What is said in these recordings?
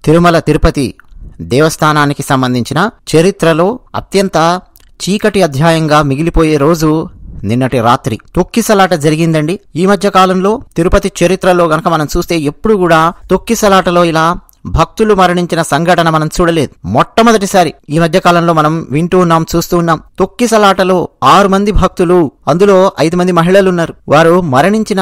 తిరుమల తిరుపతి దేవస్థానానికి సంబంధించిన చరిత్రలో అత్యంత చీకటి అధ్యాయంగా మిగిలిపోయే రోజు నిన్నటి రాత్రి తొక్కిసలాట జరిగిందండి. ఈ మధ్య కాలంలో తిరుపతి చరిత్రలో గనక మనం చూస్తే ఎప్పుడు కూడా తొక్కిసలాటలో ఇలా భక్తులు మరణించిన సంఘటన మనం చూడలేదు. మొట్టమొదటిసారి ఈ మధ్య కాలంలో మనం వింటూ ఉన్నాం, చూస్తూ ఉన్నాం. తొక్కిసలాటలో 6 మంది భక్తులు, అందులో 5 మంది మహిళలున్నారు. వారు మరణించిన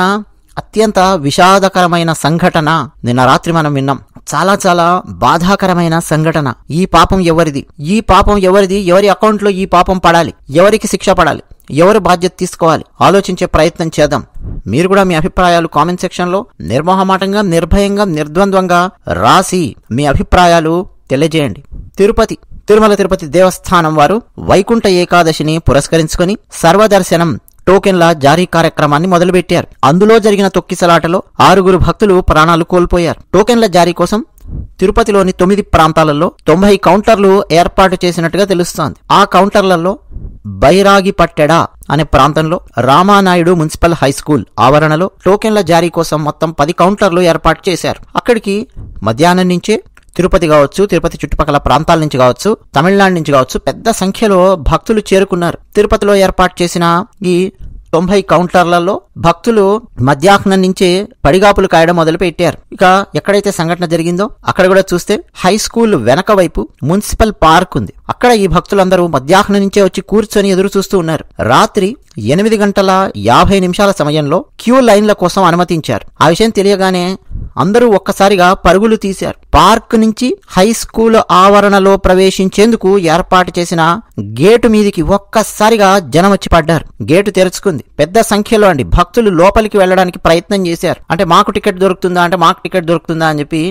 అత్యంత విషాదకరమైన సంఘటన నిన్న రాత్రి మనం విన్నాం. చాలా చాలా బాధాకరమైన సంఘటన. ఈ పాపం ఎవరిది? ఈ పాపం ఎవరిది? ఎవరి అకౌంట్లో ఈ పాపం పడాలి? ఎవరికి శిక్ష పడాలి? ఎవరు బాధ్యత తీసుకోవాలి? ఆలోచించే ప్రయత్నం చేద్దాం. మీరు కూడా మీ అభిప్రాయాలు కామెంట్ సెక్షన్ లో నిర్మోహమాటంగా, నిర్భయంగా, నిర్ద్వంద్వంగా రాసి మీ అభిప్రాయాలు తెలియజేయండి. తిరుమల తిరుపతి దేవస్థానం వారు వైకుంఠ ఏకాదశిని పురస్కరించుకొని సర్వదర్శనం టోకెన్ల జారీ కార్యక్రమాన్ని మొదలుపెట్టారు. అందులో జరిగిన తొక్కిసలాటలో 6 భక్తులు ప్రాణాలు కోల్పోయారు. టోకెన్ల జారీ కోసం తిరుపతిలోని 9 ప్రాంతాలలో 90 కౌంటర్లు ఏర్పాటు చేసినట్టుగా తెలుస్తోంది. ఆ కౌంటర్లలో బైరాగిపట్టెడ అనే ప్రాంతంలో రామానాయుడు మున్సిపల్ హైస్కూల్ ఆవరణలో టోకెన్ల జారీ కోసం మొత్తం 10 కౌంటర్లు ఏర్పాటు చేశారు. అక్కడికి మధ్యాహ్నం నుంచే తిరుపతి కావచ్చు, తిరుపతి చుట్టుపక్కల ప్రాంతాల నుంచి కావచ్చు, తమిళనాడు నుంచి కావచ్చు, పెద్ద సంఖ్యలో భక్తులు చేరుకున్నారు. తిరుపతిలో ఏర్పాటు చేసిన ఈ 90 కౌంటర్లలో భక్తులు మధ్యాహ్నం నుంచే పడిగాపులు కాయడం మొదలు పెట్టారు. ఇక ఎక్కడైతే సంఘటన జరిగిందో అక్కడ కూడా చూస్తే హై స్కూల్ వెనక వైపు మున్సిపల్ పార్క్ ఉంది. అక్కడ ఈ భక్తులందరూ మధ్యాహ్నం నుంచే వచ్చి కూర్చొని ఎదురు చూస్తూ ఉన్నారు. రాత్రి 8:50 సమయంలో క్యూ లైన్ల కోసం అనుమతించారు. ఆ విషయం తెలియగానే అందరూ ఒక్కసారిగా పరుగులు తీశారు. పార్క్ నుంచి హై స్కూల్ ఆవరణలో ప్రవేశించేందుకు ఏర్పాటు చేసిన గేటు మీదికి ఒక్కసారిగా జనం వచ్చి పడ్డారు. గేటు తెరుచుకుంది. పెద్ద సంఖ్యలో భక్తులు లోపలికి వెళ్ళడానికి ప్రయత్నం చేశారు. అంటే మాకు టికెట్ దొరుకుతుందా అని చెప్పి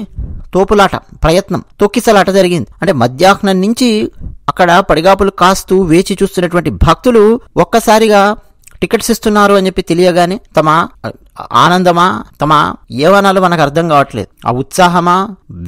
తోపులాట ప్రయత్నం, తొక్కిసలాట జరిగింది. అంటే మధ్యాహ్నం నుంచి అక్కడ పడిగాపులు కాస్తూ వేచి చూస్తున్నటువంటి భక్తులు ఒక్కసారిగా టికెట్స్ ఇస్తున్నారు అని చెప్పి తెలియగానే తమ ఆనందమా, తమ ఏవనాలు మనకు అర్థం కావట్లేదు. ఆ ఉత్సాహమా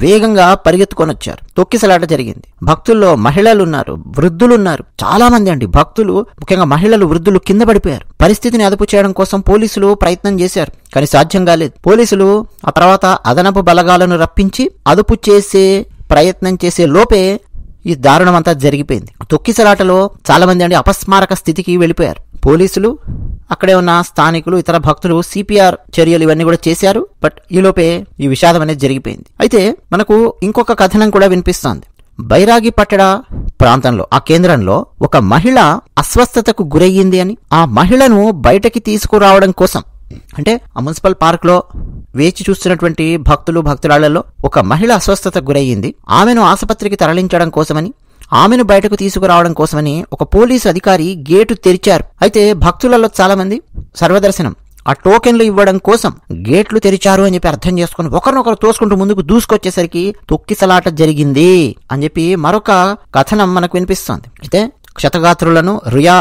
వేగంగా పరిగెత్తుకొని వచ్చారు. తొక్కిసలాట జరిగింది. భక్తుల్లో మహిళలున్నారు, వృద్ధులున్నారు. చాలా మంది భక్తులు, ముఖ్యంగా మహిళలు, వృద్ధులు కింద పడిపోయారు. పరిస్థితిని అదుపు చేయడం కోసం పోలీసులు ప్రయత్నం చేశారు, కానీ సాధ్యం కాలేదు. పోలీసులు ఆ తర్వాత అదనపు బలగాలను రప్పించి అదుపు చేసే ప్రయత్నం చేసే లోపే ఈ దారుణం అంతా జరిగిపోయింది. తొక్కిసలాటలో చాలా మంది అపస్మారక స్థితికి వెళ్ళిపోయారు. పోలీసులు, అక్కడే ఉన్న స్థానికులు, ఇతర భక్తులు సిపిఆర్ చర్యలు ఇవన్నీ కూడా చేశారు. బట్ ఈలోపే ఈ విషాదం అనేది జరిగిపోయింది. అయితే మనకు ఇంకొక కథనం కూడా వినిపిస్తోంది. బైరాగిపట్టెడ ప్రాంతంలో, ఆ కేంద్రంలో ఒక మహిళ అస్వస్థతకు గురయ్యింది అని, ఆ మహిళను బయటకి తీసుకురావడం కోసం, అంటే ఆ మున్సిపల్ పార్క్ లో వేచి చూస్తున్నటువంటి భక్తురాళ్లలో ఒక మహిళ అస్వస్థతకు గురయ్యింది. ఆమెను ఆసుపత్రికి తరలించడం కోసమని, ఆమెను బయటకు తీసుకురావడం కోసమని ఒక పోలీసు అధికారి గేటు తెరిచారు. అయితే భక్తులలో చాలా మంది సర్వదర్శనం ఆ టోకెన్లు ఇవ్వడం కోసం గేట్లు తెరిచారు అని చెప్పి అర్థం చేసుకుని ఒకరినొకరు తోసుకుంటూ ముందుకు దూసుకొచ్చేసరికి తొక్కిసలాట జరిగింది అని చెప్పి మరొక కథనం మనకు వినిపిస్తోంది. అయితే క్షతగాత్రులను రుయా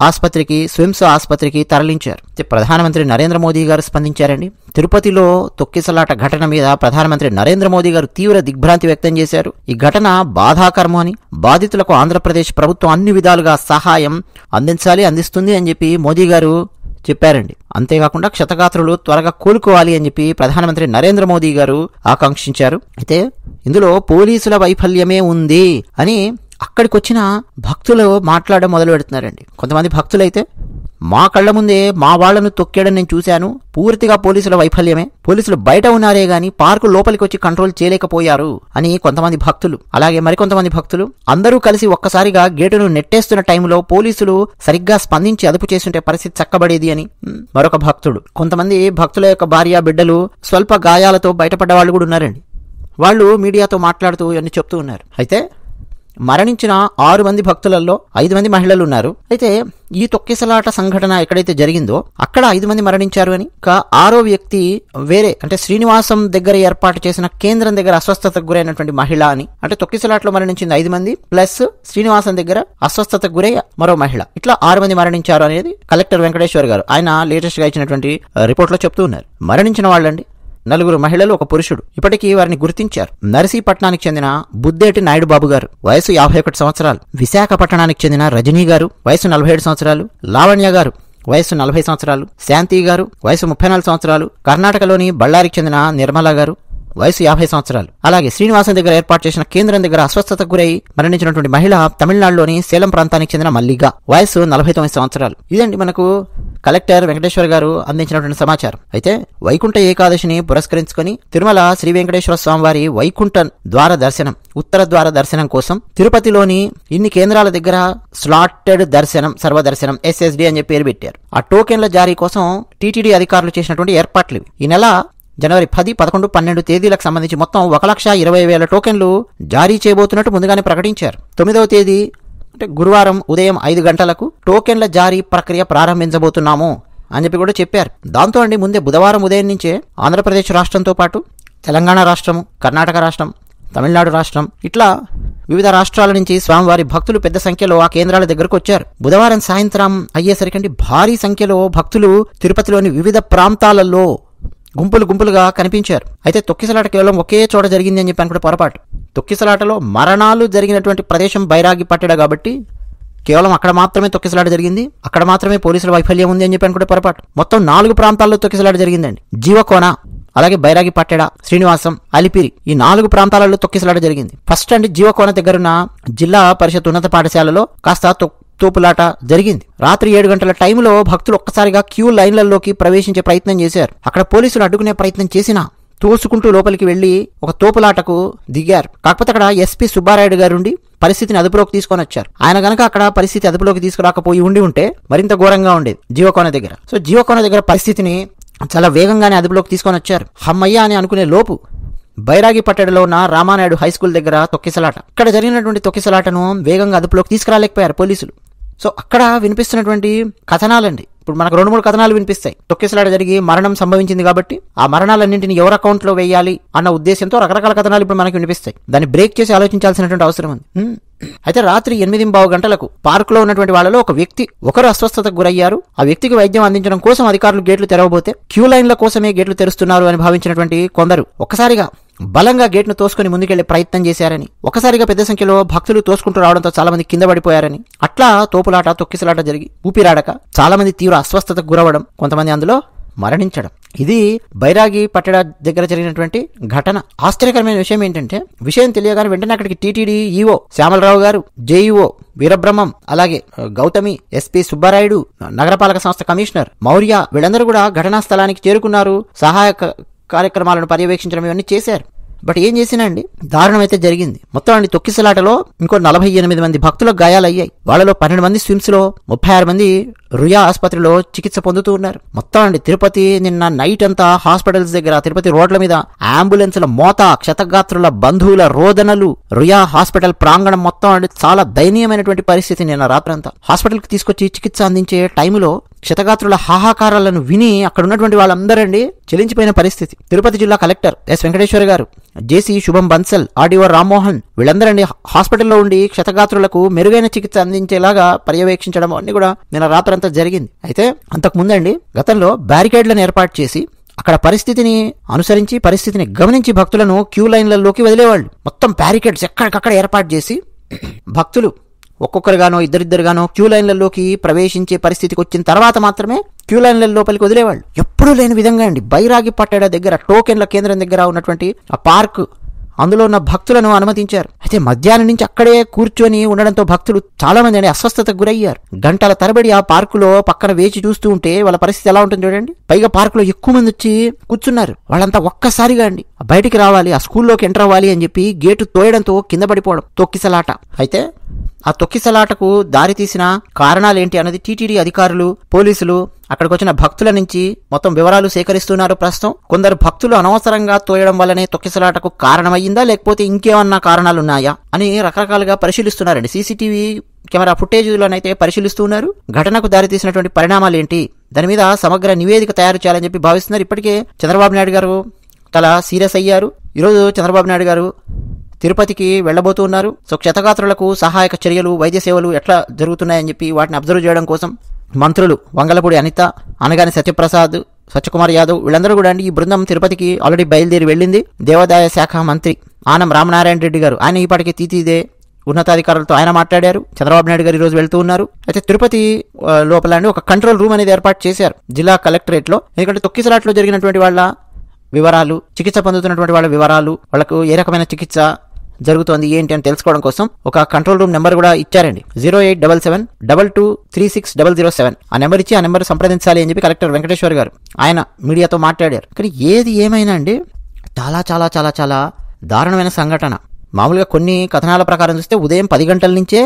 ఆసుపత్రికి, స్విమ్స్ ఆసుపత్రికి తరలించారు. ప్రధానమంత్రి నరేంద్ర మోదీ గారు స్పందించారండి. తిరుపతిలో తొక్కిసలాట ఘటన మీద ప్రధానమంత్రి నరేంద్ర మోదీ గారు తీవ్ర దిగ్భ్రాంతి వ్యక్తం చేశారు. ఈ ఘటన బాధాకరము అని, బాధితులకు ఆంధ్రప్రదేశ్ ప్రభుత్వం అన్ని విధాలుగా సహాయం అందిస్తుంది అని చెప్పి మోదీ గారు చెప్పారండి. అంతేకాకుండా క్షతగాత్రులు త్వరగా కోలుకోవాలి అని చెప్పి ప్రధానమంత్రి నరేంద్ర మోదీ గారు ఆకాంక్షించారు. అయితే ఇందులో పోలీసుల వైఫల్యమే ఉంది అని అక్కడికి వచ్చిన భక్తులు మాట్లాడడం మొదలు పెడుతున్నారండి. కొంతమంది భక్తులైతే మా కళ్ల ముందే మా వాళ్లను తొక్కేయడం నేను చూశాను, పూర్తిగా పోలీసుల వైఫల్యమే, పోలీసులు బయట ఉన్నారే గాని పార్కు లోపలికి వచ్చి కంట్రోల్ చేయలేకపోయారు అని కొంతమంది భక్తులు. అలాగే మరికొంతమంది భక్తులు అందరూ కలిసి ఒక్కసారిగా గేటును నెట్టేస్తున్న టైంలో పోలీసులు సరిగ్గా స్పందించి అదుపు చేస్తుంటే పరిస్థితి చక్కబడేది అని మరొక భక్తుడు. కొంతమంది భక్తుల యొక్క భార్య, బిడ్డలు స్వల్ప గాయాలతో బయటపడ్డ వాళ్ళు కూడా ఉన్నారండి. వాళ్ళు మీడియాతో మాట్లాడుతూ ఇవన్నీ చెప్తూ ఉన్నారు. అయితే మరణించిన 6 మంది భక్తులలో 5 మంది మహిళలు ఉన్నారు. అయితే ఈ తొక్కిసలాట సంఘటన ఎక్కడైతే జరిగిందో అక్కడ 5 మంది మరణించారు అని, ఇంకా 6వ వ్యక్తి వేరే, అంటే శ్రీనివాసం దగ్గర ఏర్పాటు చేసిన కేంద్రం దగ్గర అస్వస్థతకు గురైనటువంటి మహిళ అని, అంటే తొక్కిసలాటలో మరణించింది 5 మంది ప్లస్ శ్రీనివాసం దగ్గర అస్వస్థతకు గురై మరో మహిళ, ఇట్లా 6 మంది మరణించారు అనేది కలెక్టర్ వెంకటేశ్వర్ గారు ఆయన లేటెస్ట్ గా ఇచ్చినటువంటి రిపోర్ట్ లో చెప్తూ ఉన్నారు. మరణించిన వాళ్ళండి 4 మహిళలు, 1 పురుషుడు. ఇప్పటికీ వారిని గుర్తించారు. నర్సీపట్నానికి చెందిన బుద్దేటి నాయుడు బాబు గారు, వయసు 51 సంవత్సరాలు. విశాఖపట్నానికి చెందిన రజనీ గారు, వయసు 47 సంవత్సరాలు. లావణ్య గారు, వయసు 40 సంవత్సరాలు. శాంతి గారు, వయసు 34 సంవత్సరాలు. కర్ణాటకలోని బళ్ళారికి చెందిన నిర్మల గారు, వయసు 50 సంవత్సరాలు. అలాగే శ్రీనివాసం దగ్గర ఏర్పాటు చేసిన కేంద్రం దగ్గర అస్వస్థతకు గురై మరణించినటువంటి మహిళ తమిళనాడులోని సేలం ప్రాంతానికి చెందిన మల్లిగ, వయసు 49 సంవత్సరాలు. ఇదండి మనకు కలెక్టర్ వెంకటేశ్వర్ గారు అందించినటువంటి సమాచారం. అయితే వైకుంఠ ఏకాదశిని పురస్కరించుకొని తిరుమల శ్రీ వెంకటేశ్వర స్వామి వారి వైకుంఠ ద్వార దర్శనం, ఉత్తర ద్వార దర్శనం కోసం తిరుపతిలోని ఇన్ని కేంద్రాల దగ్గర స్లాటెడ్ దర్శనం, సర్వదర్శనం SSD అని చెప్పి పేరు పెట్టారు. ఆ టోకెన్ల జారీ కోసం టీటీడీ అధికారులు చేసినటువంటి ఏర్పాట్లు. ఈ నెల జనవరి 10, 11, 12 తేదీలకు సంబంధించి మొత్తం 1,20,000 టోకెన్లు జారీ చేయబోతున్నట్టు ముందుగానే ప్రకటించారు. 9వ తేదీ అంటే గురువారం ఉదయం 5 గంటలకు టోకెన్ల జారీ ప్రక్రియ ప్రారంభించబోతున్నాము అని చెప్పి కూడా చెప్పారు. దాంతో అండి ముందే బుధవారం ఉదయం నుంచే ఆంధ్రప్రదేశ్ రాష్ట్రంతో పాటు తెలంగాణ రాష్ట్రం, కర్ణాటక రాష్ట్రం, తమిళనాడు రాష్ట్రం, ఇట్లా వివిధ రాష్ట్రాల నుంచి స్వామివారి భక్తులు పెద్ద సంఖ్యలో ఆ కేంద్రాల దగ్గరకు వచ్చారు. బుధవారం సాయంత్రం అయ్యేసరికండి భారీ సంఖ్యలో భక్తులు తిరుపతిలోని వివిధ ప్రాంతాలలో గుంపులుగా కనిపించారు. అయితే తొక్కిసలాట కేవలం ఒకే చోట జరిగింది అని చెప్పి కూడా పొరపాటు. తొక్కిసలాటలో మరణాలు జరిగినటువంటి ప్రదేశం బైరాగి పట్టెడ కాబట్టి కేవలం అక్కడ మాత్రమే తొక్కిసలాట జరిగింది, అక్కడ మాత్రమే పోలీసుల వైఫల్యం ఉంది అని చెప్పి కూడా పొరపాటు. మొత్తం 4 ప్రాంతాల్లో తొక్కిసలాట జరిగిందండి. జీవకోన, అలాగే బైరాగి పట్టెడ, శ్రీనివాసం, అలిపిరి, ఈ 4 ప్రాంతాలలో తొక్కిసలాట జరిగింది. ఫస్ట్ అండి జీవకోన దగ్గరున్న జిల్లా పరిషత్ ఉన్నత పాఠశాలలో కాస్త తోపులాట జరిగింది. రాత్రి 7 గంటల టైంలో భక్తులు ఒక్కసారిగా క్యూ లైన్లలోకి ప్రవేశించే ప్రయత్నం చేశారు. అక్కడ పోలీసులు అడ్డుకునే ప్రయత్నం చేసినా తోసుకుంటూ లోపలికి వెళ్లి ఒక తోపులాటకు దిగారు. కాకపోతే అక్కడ SP సుబ్బారాయుడు గారుండి పరిస్థితిని అదుపులోకి తీసుకొని వచ్చారు. ఆయన గనక అక్కడ పరిస్థితి అదుపులోకి తీసుకురాకపోయి ఉంటే మరింత ఘోరంగా ఉండేది జీవకోన దగ్గర. సో జీవకోన దగ్గర పరిస్థితిని చాలా వేగంగానే అదుపులోకి తీసుకొని వచ్చారు. హమ్మయ్య అని అనుకునే లోపు బైరాగి పట్టెడలో ఉన్న రామానాయుడు హై స్కూల్ దగ్గర తొక్కిసలాట. ఇక్కడ జరిగినటువంటి తొక్కిసలాటను వేగంగా అదుపులోకి తీసుకురాలేకపోయారు పోలీసులు. సో అక్కడ వినిపిస్తున్నటువంటి కథనాలండి, ఇప్పుడు మనకు 2-3 కథనాలు వినిపిస్తాయి. తొక్కిసలాట జరిగి మరణం సంభవించింది కాబట్టి ఆ మరణాలన్నింటినీ ఎవరి అకౌంట్లో వేయాలి అన్న ఉద్దేశంతో రకరకాల కథనాలు ఇప్పుడు మనకు వినిపిస్తాయి. దాన్ని బ్రేక్ చేసి ఆలోచించాల్సినటువంటి అవసరం ఉంది. అయితే రాత్రి 8:15 గంటలకు పార్కులో ఉన్నటువంటి వాళ్ళలో ఒకరు అస్వస్థతకు గురయ్యారు. ఆ వ్యక్తికి వైద్యం అందించడం కోసం అధికారులు గేట్లు తెరవబోతే క్యూ లైన్ల కోసమే గేట్లు తెరుస్తున్నారు అని భావించినటువంటి కొందరు ఒక్కసారిగా బలంగా గేట్ను తోసుకుని ముందుకెళ్లే ప్రయత్నం చేశారని, ఒకసారిగా పెద్ద సంఖ్యలో భక్తులు తోసుకుంటూ రావడంతో చాలా మంది కింద పడిపోయారని, అట్లా తోపులాట తొక్కిసలాట జరిగి ఊపిరాడక చాలా మంది తీవ్ర అస్వస్థతకు గురవడం, కొంతమంది అందులో మరణించడం. ఇది బైరాగి పట్టెడ దగ్గర జరిగినటువంటి ఘటన. ఆశ్చర్యకరమైన విషయం ఏంటంటే విషయం తెలియగానే వెంటనే అక్కడికి టీటీడీ ఈఓ శ్యామలరావు గారు, జేఈఓ వీరబ్రహ్మం, అలాగే గౌతమి, SP సుబ్బారాయుడు, నగరపాలక సంస్థ కమిషనర్ మౌర్య వీళ్ళందరూ కూడా ఘటనా స్థలానికి చేరుకున్నారు. సహాయక కార్యక్రమాలను పర్యవేక్షించడం ఇవన్నీ చేశారు. బట్ ఏం చేసినా అండి దారుణం అయితే జరిగింది. మొత్తం అండి తొక్కిసలాటలో ఇంకో 48 మంది భక్తులకు గాయాలయ్యాయి. వాళ్ళలో 12 మంది స్విమ్స్ లో, 36 మంది రుయా ఆసుపత్రిలో చికిత్స పొందుతూ ఉన్నారు. మొత్తం అండి తిరుపతి నిన్న నైట్ అంతా హాస్పిటల్స్ దగ్గర, తిరుపతి రోడ్ల మీద అంబులెన్సుల మోత, క్షతగాత్రుల బంధువుల రోదనలు, రుయా హాస్పిటల్ ప్రాంగణం మొత్తం అండి చాలా దయనీయమైనటువంటి పరిస్థితి. నిన్న రాత్రంతా హాస్పిటల్ కి తీసుకొచ్చి చికిత్స అందించే టైంలో క్షతగాత్రుల హాహాకారాలను విని అక్కడ ఉన్నటువంటి వాళ్ళందరండి చెలించిపోయిన పరిస్థితి. తిరుపతి జిల్లా కలెక్టర్ S వెంకటేశ్వర్ గారు, జేసీ శుభం బన్సల్, ఆర్డీఓ రామ్మోహన్ వీళ్ళందరండి హాస్పిటల్లో ఉండి క్షతగాత్రులకు మెరుగైన చికిత్స అందించేలాగా పర్యవేక్షించడం అన్ని కూడా నిన్న రాత్రంతా జరిగింది. అయితే అంతకుముందండి గతంలో బ్యారికేడ్లను ఏర్పాటు చేసి అక్కడ పరిస్థితిని అనుసరించి, పరిస్థితిని గమనించి భక్తులను క్యూ లైన్లలోకి వదిలేవాళ్ళు. మొత్తం బ్యారికేడ్స్ ఎక్కడికక్కడ ఏర్పాటు చేసి భక్తులు ఒక్కొక్కరుగానో ఇద్దరిద్దరుగానో క్యూ లైన్లలోకి ప్రవేశించే పరిస్థితికి వచ్చిన తర్వాత మాత్రమే క్యూ లైన్ల లోపలికి వదిలేవాళ్ళు. ఎప్పుడూ లేని విధంగా అండి బైరాగి పట్టెడ దగ్గర టోకెన్ల కేంద్రం దగ్గర ఉన్నటువంటి ఆ పార్క్, అందులో ఉన్న భక్తులను అనుమతించారు. అయితే మధ్యాహ్నం నుంచి అక్కడే కూర్చొని ఉండడంతో భక్తులు చాలా మంది అండి అస్వస్థతకు గురయ్యారు. గంటల తరబడి ఆ పార్కులో పక్కన వేచి చూస్తూ ఉంటే వాళ్ళ పరిస్థితి ఎలా ఉంటుంది చూడండి. పైగా పార్కులో ఎక్కువ మంది వచ్చి కూర్చున్నారు. వాళ్ళంతా ఒక్కసారిగా అండి బయటికి రావాలి, ఆ స్కూల్లోకి ఎంటర్ అవ్వాలి అని చెప్పి గేటు తోయడంతో కింద పడిపోవడం, తొక్కిసలాట. అయితే ఆ తొక్కిసలాటకు దారితీసిన కారణాలేంటి అన్నది టీటీడీ అధికారులు, పోలీసులు అక్కడికి వచ్చిన భక్తుల నుంచి మొత్తం వివరాలు సేకరిస్తున్నారు ప్రస్తుతం. కొందరు భక్తులు అనవసరంగా తోయడం వల్లనే తొక్కిసలాటకు కారణమయ్యిందా, లేకపోతే ఇంకేమన్నా కారణాలున్నాయా అని రకరకాలుగా పరిశీలిస్తున్నారండి. CCTV కెమెరా ఫుటేజ్లోనైతే పరిశీలిస్తూ ఉన్నారు. ఘటనకు దారితీసినటువంటి పరిణామాలు ఏంటి, దాని మీద సమగ్ర నివేదిక తయారు చేయాలని చెప్పి భావిస్తున్నారు. ఇప్పటికే చంద్రబాబు నాయుడు గారు చాలా సీరియస్ అయ్యారు. ఈరోజు చంద్రబాబు నాయుడు గారు తిరుపతికి వెళ్లబోతూ ఉన్నారు. సో క్షతగాత్రులకు సహాయక చర్యలు, వైద్య సేవలు ఎట్లా జరుగుతున్నాయని చెప్పి వాటిని అబ్జర్వ్ చేయడం కోసం మంత్రులు వంగలపూడి అనిత, అనగాని సత్యప్రసాద్, సత్యకుమార్ యాదవ్ వీళ్ళందరూ కూడా అండి ఈ బృందం తిరుపతికి ఆల్రెడీ బయలుదేరి వెళ్ళింది. దేవాదాయ శాఖ మంత్రి ఆనం రామనారాయణ రెడ్డి గారు, ఆయన ఈపాటికి తీతీదే ఉన్నతాధికారులతో ఆయన మాట్లాడారు. చంద్రబాబు నాయుడు గారు ఈరోజు వెళ్తూ ఉన్నారు. అయితే తిరుపతి లోపల ఒక కంట్రోల్ రూమ్ అనేది ఏర్పాటు చేశారు జిల్లా కలెక్టరేట్ లో. ఎందుకంటే తొక్కిసలాట్లో జరిగినటువంటి వాళ్ళ వివరాలు, చికిత్స పొందుతున్నటువంటి వాళ్ళ వివరాలు, వాళ్ళకు ఏ రకమైన చికిత్స జరుగుతోంది ఏంటి అని తెలుసుకోవడం కోసం ఒక కంట్రోల్ రూమ్ నెంబర్ కూడా ఇచ్చారండి. 0877-2236-007 ఆ నెంబర్ ఇచ్చి ఆ నెంబర్ సంప్రదించాలి అని చెప్పి కలెక్టర్ వెంకటేశ్వర్ గారు ఆయన మీడియాతో మాట్లాడారు. కానీ ఏది ఏమైనా అండి చాలా చాలా చాలా చాలా దారుణమైన సంఘటన. మామూలుగా కొన్ని కథనాల ప్రకారం చూస్తే ఉదయం 10 గంటల నుంచే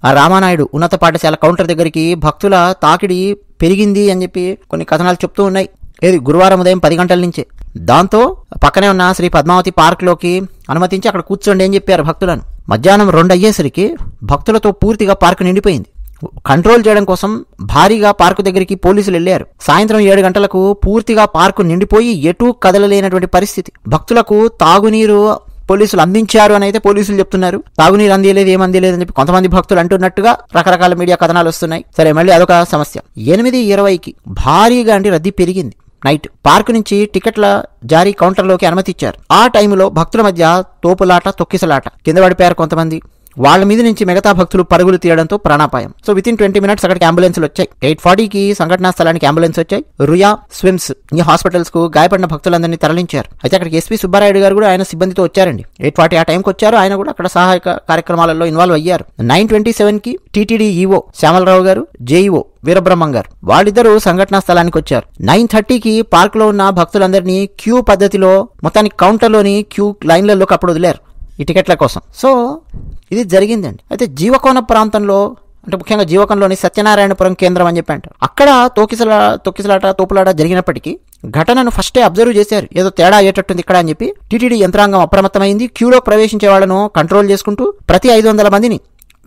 ఆ రామానాయుడు ఉన్నత పాఠశాల కౌంటర్ దగ్గరికి భక్తుల తాకిడి పెరిగింది అని చెప్పి కొన్ని కథనాలు చెప్తూ ఉన్నాయి. ఏది గురువారం ఉదయం 10 గంటల నుంచే. దాంతో పక్కనే ఉన్న శ్రీ పద్మావతి పార్క్లోకి అనుమతించి అక్కడ కూర్చోండి అని చెప్పారు భక్తులను. మధ్యాహ్నం 2 అయ్యేసరికి భక్తులతో పూర్తిగా పార్కు నిండిపోయింది. కంట్రోల్ చేయడం కోసం భారీగా పార్కు దగ్గరికి పోలీసులు వెళ్లారు. సాయంత్రం 7 గంటలకు పూర్తిగా పార్కు నిండిపోయి ఎటూ కదలలేనటువంటి పరిస్థితి. భక్తులకు తాగునీరు పోలీసులు అందించారు అని అయితే పోలీసులు చెప్తున్నారు. తాగునీరు అందియలేదు, ఏం అందియలేదు అని చెప్పి కొంతమంది భక్తులు అంటున్నట్టుగా రకరకాల మీడియా కథనాలు వస్తున్నాయి. సరే, మళ్ళీ అదొక సమస్య. 8:20కి భారీగా రద్దీ పెరిగింది. నైట్ పార్కు నుంచి టికెట్ల జారీ కౌంటర్లోకి అనుమతి ఇచ్చారు. ఆ టైంలో భక్తుల మధ్య తోపులాట, తొక్కిసలాట, కింద పడిపోయారు కొంతమంది. వాళ్ళ మీద నుంచి మిగతా భక్తులు పరుగులు తీయడంతో ప్రాణాపాయం. సో వితిన్ 20 minutes అక్కడికి అంబులెన్స్లు వచ్చాయి. 8:40కి సంఘటనా స్థలానికి అంబులెన్స్ వచ్చాయి. రుయా, స్విమ్స్ ఈ హాస్పిటల్స్ కు గాయపడిన భక్తులందరినీ తరలించారు. అయితే అక్కడికి ఎస్పీ సుబ్బారాయుడు గారు కూడా ఆయన సిబ్బందితో వచ్చారండి. 8:40 ఆ టైంకి వచ్చారు. ఆయన కూడా అక్కడ సహాయక కార్యక్రమాలలో ఇన్వాల్వ్ అయ్యారు. 9:27కి టీటీడీ ఈవో శ్యామలరావు గారు, జేఈఓ వీరబ్రహ్మం గారు వాళ్ళిద్దరూ సంఘటనా స్థలానికి వచ్చారు. 9:30కి పార్క్ లో ఉన్న భక్తులందరినీ క్యూ పద్ధతిలో మొత్తానికి కౌంటర్లోని క్యూ లైన్లలోకి అప్పుడు వదిలేరు ఈ టికెట్ల కోసం. సో ఇది జరిగిందండి. అయితే జీవకోన ప్రాంతంలో, అంటే ముఖ్యంగా జీవకంలోని సత్యనారాయణపురం కేంద్రం అని చెప్పి అంటారు. అక్కడ తొక్కిసలాట, తోపులాట జరిగినప్పటికీ ఘటనను ఫస్టే అబ్జర్వ్ చేశారు. ఏదో తేడా అయ్యేటట్టుంది ఇక్కడ అని చెప్పి టీటీడీ యంత్రాంగం అప్రమత్తమైంది. క్యూలో ప్రవేశించే వాళ్లను కంట్రోల్ చేసుకుంటూ ప్రతి 500 మందిని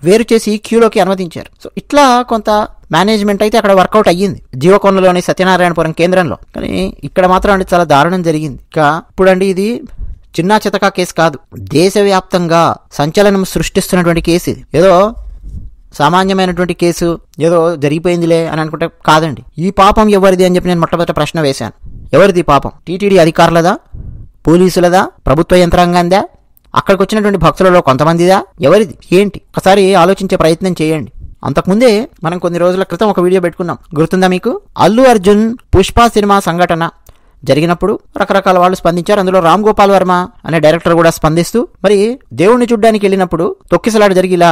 వేరు చేసి క్యూలోకి అనుమతించారు. సో ఇట్లా కొంత మేనేజ్మెంట్ అయితే అక్కడ వర్కౌట్ అయ్యింది జీవకోనలోని సత్యనారాయణపురం కేంద్రంలో. కానీ ఇక్కడ మాత్రం అంటే చాలా దారుణం జరిగింది. ఇంకా ఇప్పుడండి ఇది చిన్న చితకా కేసు కాదు, దేశవ్యాప్తంగా సంచలనం సృష్టిస్తున్నటువంటి కేసు ఇది. ఏదో సామాన్యమైనటువంటి కేసు, ఏదో జరిగిపోయిందిలే అని అనుకుంటే కాదండి. ఈ పాపం ఎవరిది అని చెప్పి నేను మొట్టమొదటి ప్రశ్న వేశాను. ఎవరిది పాపం? టీటీడీ అధికారులదా, పోలీసులదా, ప్రభుత్వ యంత్రాంగాందా, అక్కడికి వచ్చినటువంటి భక్తులలో కొంతమందిదా, ఎవరిది ఏంటి? ఒకసారి ఆలోచించే ప్రయత్నం చేయండి. అంతకుముందే మనం కొన్ని రోజుల క్రితం ఒక వీడియో పెట్టుకున్నాం, గుర్తుందా మీకు? అల్లు అర్జున్ పుష్ప సినిమా సంఘటన జరిగినప్పుడు రకరకాల వాళ్ళు స్పందించారు. అందులో రామ్ గోపాల్ వర్మ అనే డైరెక్టర్ కూడా స్పందిస్తూ, మరి దేవుణ్ణి చూడ్డానికి వెళ్ళినప్పుడు తొక్కిసలాట జరిగి ఇలా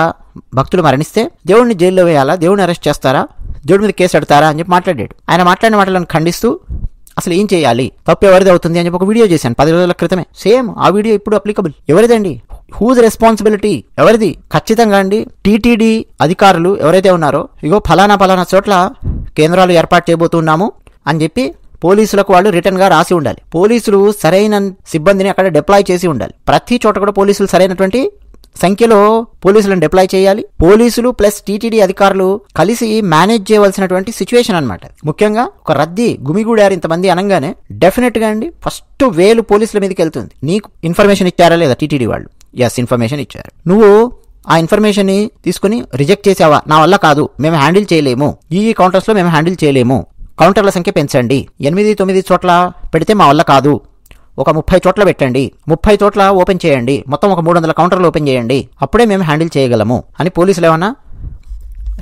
భక్తులు మరణిస్తే దేవుడిని జైల్లో వేయాలా, దేవుడిని అరెస్ట్ చేస్తారా, దేవుడి మీద కేసు పెడతారా అని చెప్పి మాట్లాడాడు. ఆయన మాట్లాడిన మాటలను ఖండిస్తూ అసలు ఏం చేయాలి, తప్పు ఎవరిది అవుతుంది అని చెప్పి ఒక వీడియో చేశాను 10 రోజుల క్రితమే. సేమ్ ఆ వీడియో ఇప్పుడు అప్లికబుల్. ఎవరిదండి? Whose responsibility? ఎవరిది? ఖచ్చితంగా అండి టీటీడీ అధికారులు ఎవరైతే ఉన్నారో, ఇగో ఫలానా చోట్ల కేంద్రాలు ఏర్పాటు చేయబోతున్నాము అని చెప్పి పోలీసులకు వాళ్ళు రిటర్న్ గా రాసి ఉండాలి. పోలీసులు సరైన సిబ్బందిని అక్కడ డిప్లాయ్ చేసి ఉండాలి. ప్రతి చోట కూడా పోలీసులు సరైనటువంటి సంఖ్యలో పోలీసులను డిప్లాయ్ చేయాలి. పోలీసులు ప్లస్ టీటీడీ అధికారులు కలిసి మేనేజ్ చేయవలసినటువంటి సిచ్యువేషన్ అనమాట. ముఖ్యంగా ఒక రద్దీ గుమిగూడారు ఇంతమంది అనగానే డెఫినెట్ గా అండి ఫస్ట్ వేలు పోలీసుల మీదకి వెళ్తుంది. నీకు ఇన్ఫర్మేషన్ ఇచ్చారా లేదా టీటీడీ వాళ్ళు? ఎస్, ఇన్ఫర్మేషన్ ఇచ్చారు. నువ్వు ఆ ఇన్ఫర్మేషన్ ని తీసుకుని రిజెక్ట్ చేసావా? నా వల్ల కాదు, మేము హ్యాండిల్ చేయలేము, ఈ కౌంటర్స్ లో మేము హ్యాండిల్ చేయలేము, కౌంటర్ల సంఖ్య పెంచండి, 8-9 చోట్ల పెడితే మా వల్ల కాదు, ఒక 30 చోట్ల పెట్టండి, 30 చోట్ల ఓపెన్ చేయండి, మొత్తం ఒక 300 కౌంటర్లు ఓపెన్ చేయండి, అప్పుడే మేము హ్యాండిల్ చేయగలము అని పోలీసులు ఏమన్నా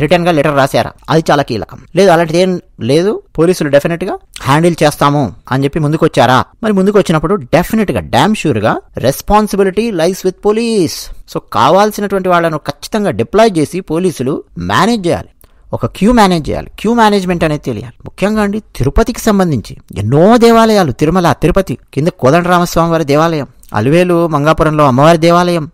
రిటర్న్ గా లెటర్ రాశారా? అది చాలా కీలకం. లేదు, అలాంటిది ఏం లేదు, పోలీసులు డెఫినెట్ గా హ్యాండిల్ చేస్తాము అని చెప్పి ముందుకు వచ్చారా? మరి ముందుకు వచ్చినప్పుడు డెఫినెట్ గా డామ్ షూర్ గా responsibility lies with police. So కావాల్సినటువంటి వాళ్ళను ఖచ్చితంగా డిప్లాయ్ చేసి పోలీసులు మేనేజ్ చేయాలి, ఒక క్యూ మేనేజ్ చేయాలి. క్యూ మేనేజ్మెంట్ అనేది తెలియాలి. ముఖ్యంగా అండి తిరుపతికి సంబంధించి ఎన్నో దేవాలయాలు, తిరుమల, తిరుపతి, కింద కోదండరామస్వామి వారి దేవాలయం, అలివేలు మంగాపురంలో అమ్మవారి దేవాలయం,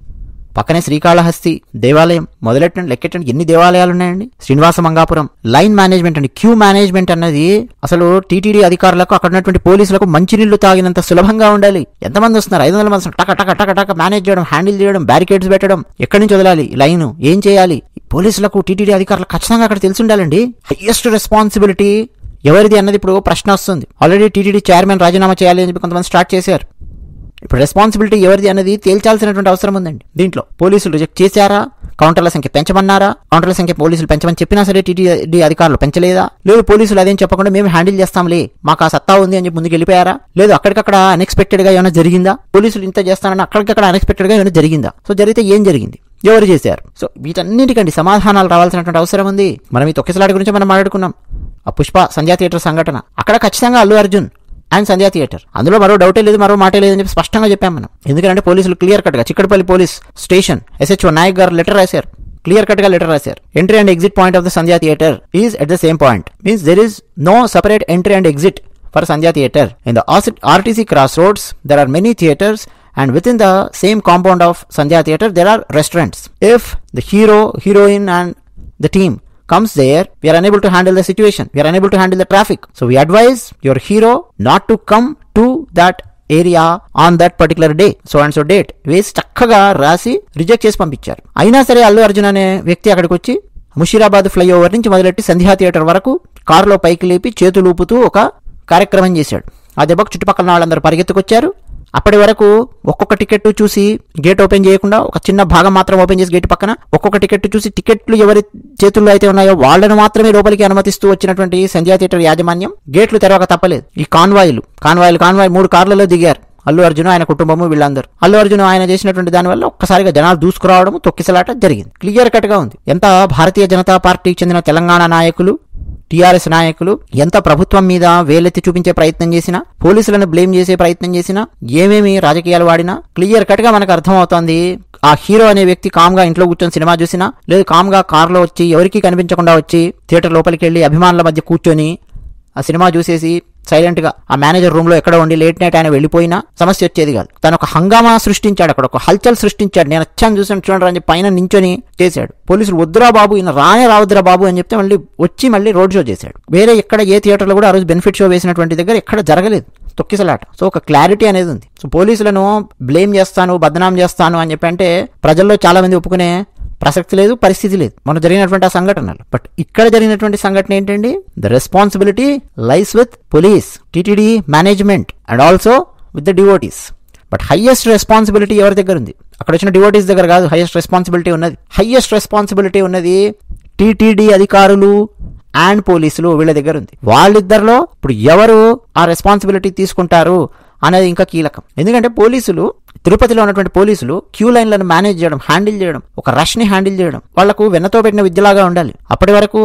పక్కనే శ్రీకాళహస్తి దేవాలయం, మొదలెట్టండి లెక్కెట్టండి ఎన్ని దేవాలయాలు ఉన్నాయండి. శ్రీనివాస మంగాపురం. లైన్ మేనేజ్మెంట్ అండి, క్యూ మేనేజ్మెంట్ అన్నది అసలు టీటీడీ అధికారులకు అక్కడ ఉన్నటువంటి పోలీసులకు మంచినీళ్లు తాగినంత సులభంగా ఉండాలి. ఎంతమంది వస్తున్నారు? 500 మంది టక టక టక టక మేనేజ్ చేయడం, హ్యాండిల్ చేయడం, బ్యారికేడ్స్ పెట్టడం, ఎక్కడి నుంచి వదలాలి లైన్, ఏం చేయాలి, పోలీసులకు టీటీడీ అధికారులకు ఖచ్చితంగా అక్కడ తెలిసి ఉండాలండి. హైయెస్ట్ రెస్పాన్సిబిలిటీ ఎవరిది అన్నది ఇప్పుడు ప్రశ్న వస్తుంది. ఆల్రెడీ టీటీడీ చైర్మన్ రాజీనామా చేయాలి అని చెప్పి కొంతమంది స్టార్ట్ చేశారు. ఇప్పుడు రెస్పాన్సిబిలిటీ ఎవరిది అన్నది తేల్చాల్సినటువంటి అవసరం ఉందండి. దీంట్లో పోలీసులు రిజెక్ట్ చేశారా? కౌంటర్ల సంఖ్య పెంచమన్నారా? కౌంటర్ల సంఖ్య పోలీసులు పెంచమని చెప్పినా సరే టీటీడీ అధికారులు పెంచలేదా? లేదు పోలీసులు అదేం చెప్పకుండా మేము హ్యాండిల్ చేస్తాంలే, మాకు ఆ సత్తా ఉంది అని చెప్పి ముందుకు వెళ్ళిపోయారా? లేదు అక్కడికక్కడ అన్ఎక్స్పెక్టెడ్ గా ఏమైనా జరిగిందా? పోలీసులు ఇంత చేస్తానని అక్కడికక్కడ అన్ఎక్స్పెక్టెడ్ గా ఏమైనా జరిగిందా? సో జరిగితే ఏం జరిగింది, ఎవరు చేశారు? సో వీటన్నిటికండి సమాధానాలు రావాల్సినటువంటి అవసరం ఉంది. మనం ఈ తొక్కిసలాట గురించి మనం మాట్లాడుకున్నాం. ఆ పుష్ప సంధ్యా థియేటర్ సంఘటన, అక్కడ ఖచ్చితంగా Allu Arjun and Sandhya theatre. అందులో మరో డౌటే లేదు, మరో మాటే లేదని చెప్పి స్పష్టంగా చెప్పాం మనం. ఎందుకంటే పోలీసులు క్లియర్ కట్ గా Chikkadpally police station SHO Naik గారు లెటర్ రాశారు, క్లియర్ కట్ గా లెటర్ రాశారు. Entry and exit point of the Sandhya theatre is at the same point, means there is no separate entry and exit for Sandhya Theatre. In the RTC Crossroads, there are many theatres, and within the same compound of Sandhya Theatre, there are restaurants. If the hero, heroine and the team comes there, we are unable to handle the situation. We are unable to handle the traffic. So we advise your hero not to come to that area on that particular day, so and so date వేసి చక్కగా రాసి reject చేసి పంపించారు. అయినా సరే అల్లు అర్జున్ అనే వ్యక్తి అక్కడికి వచ్చి ముషీరాబాద్ ఫ్లైఓవర్ నుంచి మొదలెట్టి సంధ్యా థియేటర్ వరకు కారులో పైకి లేపి చేతులు ఊపుతూ ఒక కార్యక్రమం చేశాడు. ఆ దెబ్బకు చుట్టుపక్కల వాళ్ళందరూ పరిగెత్తుకొచ్చారు. అప్పటి వరకు ఒక్కొక్క టికెట్ చూసి గేట్ ఓపెన్ చేయకుండా ఒక చిన్న భాగం మాత్రం ఓపెన్ చేసి గేట్ పక్కన ఒక్కొక్క టికెట్ చూసి టికెట్లు ఎవరి చేతుల్లో అయితే ఉన్నాయో వాళ్ళను మాత్రమే లోపలికి అనుమతిస్తూ వచ్చినటువంటి సంధ్యా థియేటర్ యాజమాన్యం గేట్లు తెరవక తప్పలేదు. ఈ కాన్వాయ్ 3 కార్లలో దిగారు అల్లు అర్జున్, ఆయన కుటుంబము, వీళ్ళందరూ. అల్లు అర్జున్ ఆయన చేసినటువంటి దానివల్ల ఒక్కసారిగా జనాలు దూసుకురావడం, తొక్కిసలాట జరిగింది. క్లియర్ కట్ గా ఉంది. ఎంత భారతీయ జనతా పార్టీకి చెందిన తెలంగాణ నాయకులు, టీఆర్ఎస్ నాయకులు ఎంత ప్రభుత్వం మీద వేలెత్తి చూపించే ప్రయత్నం చేసినా, పోలీసులను బ్లేమ్ చేసే ప్రయత్నం చేసినా, ఏమేమి రాజకీయాలు వాడినా క్లియర్ కట్ గా మనకు అర్థమవుతోంది. ఆ హీరో అనే వ్యక్తి కామ్ గా ఇంట్లో కూర్చొని సినిమా చూసినా, లేదు కామ్ గా కారులో వచ్చి ఎవరికీ కనిపించకుండా వచ్చి థియేటర్ లోపలికి వెళ్లి అభిమానుల మధ్య కూర్చొని ఆ సినిమా చూసేసి సైలెంట్ గా ఆ మేనేజర్ రూమ్ లో ఎక్కడ ఉండి లేట్ నైట్ ఆయన వెళ్ళిపోయినా సమస్య వచ్చేది కాదు. తను ఒక హంగామా సృష్టించాడు, అక్కడ ఒక హల్చల్ సృష్టించాడు. నేను వచ్చాను చూసాను చూడండి అని పైన నించొని చేశాడు. పోలీసులు వద్దురా బాబు, ఈయన రావద్దురా బాబు అని చెప్తే మళ్ళీ రోడ్ షో చేశాడు. వేరే ఎక్కడ ఏ థియేటర్లో కూడా ఆ రోజు బెనిఫిట్ షో వేసినటువంటి దగ్గర ఎక్కడ జరగలేదు, తొక్కిసలాట. సో ఒక క్లారిటీ అనేది ఉంది. సో పోలీసులను బ్లేమ్ చేస్తాను, బదనాం చేస్తాను అని చెప్పి అంటే ప్రజల్లో చాలా మంది ఒప్పుకునే ప్రసక్తి లేదు, పరిస్థితి లేదు మన జరిగినటువంటి ఆ సంఘటనలు. బట్ ఇక్కడ జరిగినటువంటి సంఘటన ఏంటండి, the responsibility lies with police, TTD management and also with the devotees. But highest responsibility ఎవరి దగ్గర ఉంది? అక్కడ వచ్చిన డివోటీస్ దగ్గర కాదు హైయెస్ట్ రెస్పాన్సిబిలిటీ ఉన్నది. హైయెస్ట్ రెస్పాన్సిబిలిటీ ఉన్నది టీటీడీ అధికారులు అండ్ పోలీసులు, వీళ్ళ దగ్గర ఉంది. వాళ్ళిద్దరిలో ఇప్పుడు ఎవరు ఆ రెస్పాన్సిబిలిటీ తీసుకుంటారు అనేది ఇంకా కీలకం. ఎందుకంటే పోలీసులు, తిరుపతిలో ఉన్నటువంటి పోలీసులు క్యూ లైన్లను మేనేజ్ చేయడం, హ్యాండిల్ చేయడం, ఒక రష్ ని హ్యాండిల్ చేయడం వాళ్లకు వెన్నతో పెట్టిన విద్యలాగా ఉండాలి. అప్పటి వరకు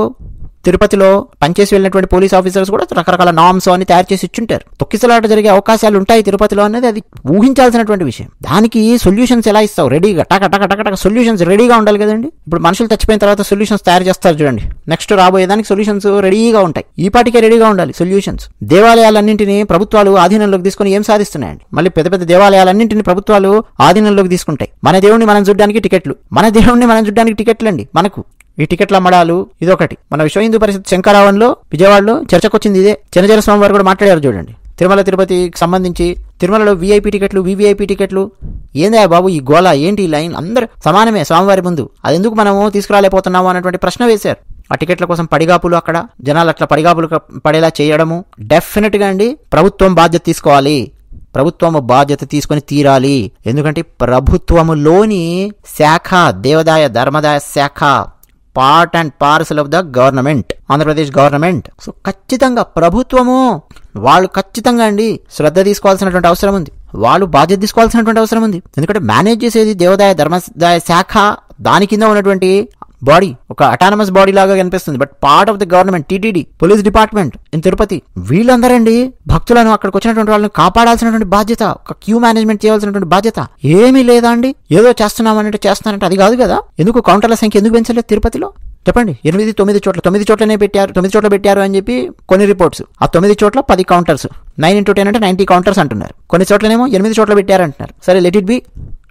తిరుపతిలో పనిచేసి వెళ్ళినటువంటి పోలీస్ ఆఫీసర్స్ కూడా రకరకాల నామ్స్ అని తయారు చేసి ఇచ్చుంటారు. తొక్కిసలాట జరిగే అవకాశాలు ఉంటాయి తిరుపతిలో అనేది అది ఊహించాల్సినటువంటి విషయం. దానికి సొల్యూషన్స్ ఎలా ఇస్తావు? రెడీగా టక సొల్యూషన్స్ రెడీగా ఉండాలి కదండి. ఇప్పుడు మనుషులు చచ్చిపోయిన తర్వాత సొల్యూషన్స్ తయారు చేస్తారు చూడండి, నెక్స్ట్ రాబోయే దానికి సొల్యూషన్స్ రెడీగా ఉంటాయి. ఈ పాటికే రెడీగా ఉండాలి సొల్యూషన్స్. దేవాలయాలన్నింటినీ ప్రభుత్వాలు ఆధీనంలోకి తీసుకుని ఏం సాధిస్తున్నాయండి? మళ్ళీ పెద్ద పెద్ద దేవాలయాలన్నింటినీ ప్రభుత్వాలు ఆధీనంలోకి తీసుకుంటాయి. మన దేవుణ్ణి మనం చూడడానికి టికెట్లు, మన దేవుణ్ణి మనం చూడడానికి టికెట్లు అండి. మనకు ఈ టికెట్ల అమ్మడాలు ఇదొకటి. మన విశ్వ హిందూ పరిషత్ శంకరావన్లో విజయవాడలో చర్చకొచ్చింది ఇదే. చిన్నజీర స్వామి వారు కూడా మాట్లాడారు చూడండి. తిరుమల తిరుపతికి సంబంధించి తిరుమలలో VIP టికెట్లు, VVIP టికెట్లు. ఏందా బాబు ఈ గోళ, ఏంటి ఈ లైన్? అందరూ సమానమే స్వామివారి ముందు, అది ఎందుకు మనము తీసుకురాలేకపోతున్నాము అన్నటువంటి ప్రశ్న వేశారు. ఆ టికెట్ల కోసం పడిగాపులు, అక్కడ జనాలు అట్లా పడిగాపులు పడేలా చేయడము. డెఫినెట్ గా అండి ప్రభుత్వం బాధ్యత తీసుకోవాలి. ప్రభుత్వము బాధ్యత తీసుకొని తీరాలి. ఎందుకంటే ప్రభుత్వములోని శాఖ, దేవాదాయ ధర్మదాయ శాఖ part and parcel of the government, Andhra Pradesh government. So ఖచ్చితంగా ప్రభుత్వము వాళ్ళు ఖచ్చితంగా అండి శ్రద్ధ తీసుకోవాల్సినటువంటి అవసరం ఉంది, వాళ్ళు బాధ్యత తీసుకోవాల్సినటువంటి అవసరం ఉంది. ఎందుకంటే మేనేజ్ చేసేది దేవాదాయ ధర్మదాయ శాఖ, దాని కింద ఉన్నటువంటి బాడీ ఒక అటానమస్ బాడీ లాగా కనిపిస్తుంది. But part of the government, TTD, police department in Tirupati, వీళ్ళందరండి భక్తులను అక్కడికి వచ్చినటువంటి వాళ్ళని కాపాడాల్సినటువంటి బాధ్యత, ఒక క్యూ మేనేజ్మెంట్ చేయాల్సినటువంటి బాధ్యత ఏమీ లేదా అండి? ఏదో చేస్తున్నామంటే చేస్తున్నారంటే అది కాదు కదా. ఎందుకు కౌంటర్ల సంఖ్య ఎందుకు పెంచలేదు తిరుపతిలో? చెప్పండి. 8-9 చోట్ల 9 చోట్లనే పెట్టారు, 9 చోట్ల పెట్టారు అని చెప్పి కొన్ని రిపోర్ట్స్. ఆ 9 చోట్ల 10 కౌంటర్స్, 9x10 అంటే 90 కౌంటర్స్ అంటున్నారు. కొన్ని చోట్లనేమో 8 చోట్ల పెట్టారంటున్నారు. సరే, let it be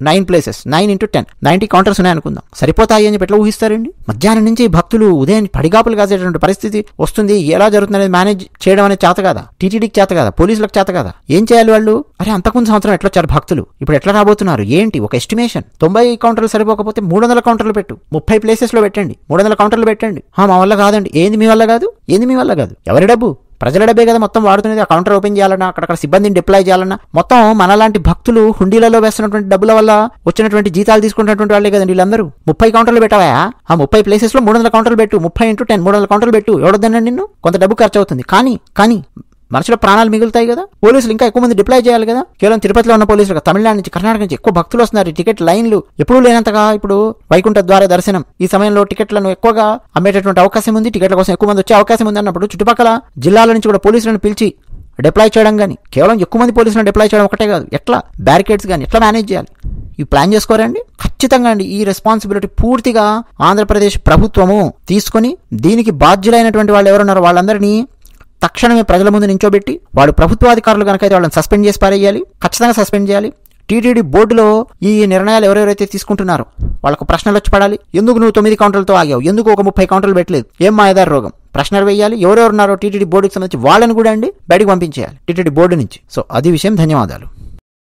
9 places, 9x10, 90 counters ఉన్నాయి అనుకుందాం. సరిపోతాయి అని చెప్పి ఎట్లా ఊహిస్తారండి? మధ్యాహ్నం నుంచి భక్తులు ఉదయం పడిగాపులు కాసేటువంటి పరిస్థితి వస్తుంది. ఎలా జరుగుతుంది అనేది మేనేజ్ చేయడం అనేది చేత కదా, టీటీడీకి చేత కదా, పోలీసులకు చేత కదా. ఏం చేయాలి వాళ్ళు? అరే అంతకుముందు సంవత్సరం ఎట్లా వచ్చారు భక్తులు, ఇప్పుడు ఎట్లా రాబోతున్నారు ఏంటి? ఒక ఎస్టిమేషన్. 90 కౌంటర్లు సరిపోకపోతే 300 కౌంటర్లు పెట్టు, 30 places లో పెట్టండి, 300 కౌంటర్లు పెట్టండి. మా వల్ల కాదండి. ఏంది మీ వల్ల కాదు? ఏంది మీ వల్ల కాదు? ఎవరి డబ్బు? ప్రజల డబ్బే కదా మొత్తం వాడుతున్నది. ఆ కౌంటర్ ఓపెన్ చేయాలన్నా, అక్కడ సిబ్బందిని డిప్లాయ్ చేయాలన్నా మొత్తం మనలాంటి భక్తులు హుండీలలో వేస్తున్నటువంటి డబ్బుల వల్ల వచ్చినటువంటి జీతాలు తీసుకున్నటువంటి వాళ్ళే కదండి వీళ్ళందరూ. 30 కౌంటర్లు పెట్టవా? ఆ 30 places లో 300 కౌంటర్లు పెట్టు, 30x10 300 కౌంటర్లు పెట్టు. ఎవడొద్దన్నా నిన్ను? కొంత డబ్బు ఖర్చు అవుతుంది, కానీ మనుషుల ప్రాణాలు మిగులుతాయి కదా. పోలీసులు ఇంకా ఎక్కువ మంది డిప్లాయ్ చేయాలి కదా. కేవలం తిరుపతిలో ఉన్న పోలీసులు, తమిళనాడు నుంచి, కర్ణాటక నుంచి ఎక్కువ భక్తులు వస్తున్నారు. టికెట్ లైన్లు ఎప్పుడూ లేనంతగా ఇప్పుడు వైకుంఠ ద్వార దర్శనం ఈ సమయంలో టికెట్లను ఎక్కువగా అమ్మేటటువంటి అవకాశం ఉంది. టికెట్ల కోసం ఎక్కువ మంది వచ్చే అవకాశం ఉంది అన్నప్పుడు చుట్టుపక్కల జిల్లాల నుంచి కూడా పోలీసులను పిలిచి డిప్లాయ్ చేయడం కానీ, కేవలం ఎక్కువ మంది పోలీసులను డిప్లాయ్ చేయడం ఒకటే కాదు, ఎట్లా బ్యారికేడ్స్ కానీ ఎట్లా మేనేజ్ చేయాలి, ఈ ప్లాన్ చేసుకోరండి. ఖచ్చితంగా అండి ఈ రెస్పాన్సిబిలిటీ పూర్తిగా ఆంధ్రప్రదేశ్ ప్రభుత్వము తీసుకొని దీనికి బాధ్యులైనటువంటి వాళ్ళు ఎవరున్నారో వాళ్ళందరినీ తక్షణమే ప్రజల ముందు నించోబెట్టి, వాళ్ళు ప్రభుత్వాధికారులు కనుకైతే వాళ్ళని సస్పెండ్ చేసి పారేయాలి, ఖచ్చితంగా సస్పెండ్ చేయాలి. టీటీడీ బోర్డులో ఈ నిర్ణయాలు ఎవరెవరైతే తీసుకుంటున్నారో వాళ్ళకు ప్రశ్నలు వచ్చి పడాలి. ఎందుకు నువ్వు 9 కౌంటర్లతో ఆగావు, ఎందుకు ఒక 30 కౌంటర్లు పెట్టలేదు, ఏం మాయదారి రోగం, ప్రశ్నలు వేయాలి. ఎవరెవరున్నారో టీటీడీ బోర్డుకి సంబంధించి వాళ్ళని కూడా అండి బయటకు పంపించేయాలి టీటీడీ బోర్డు నుంచి. సో అది విషయం. ధన్యవాదాలు.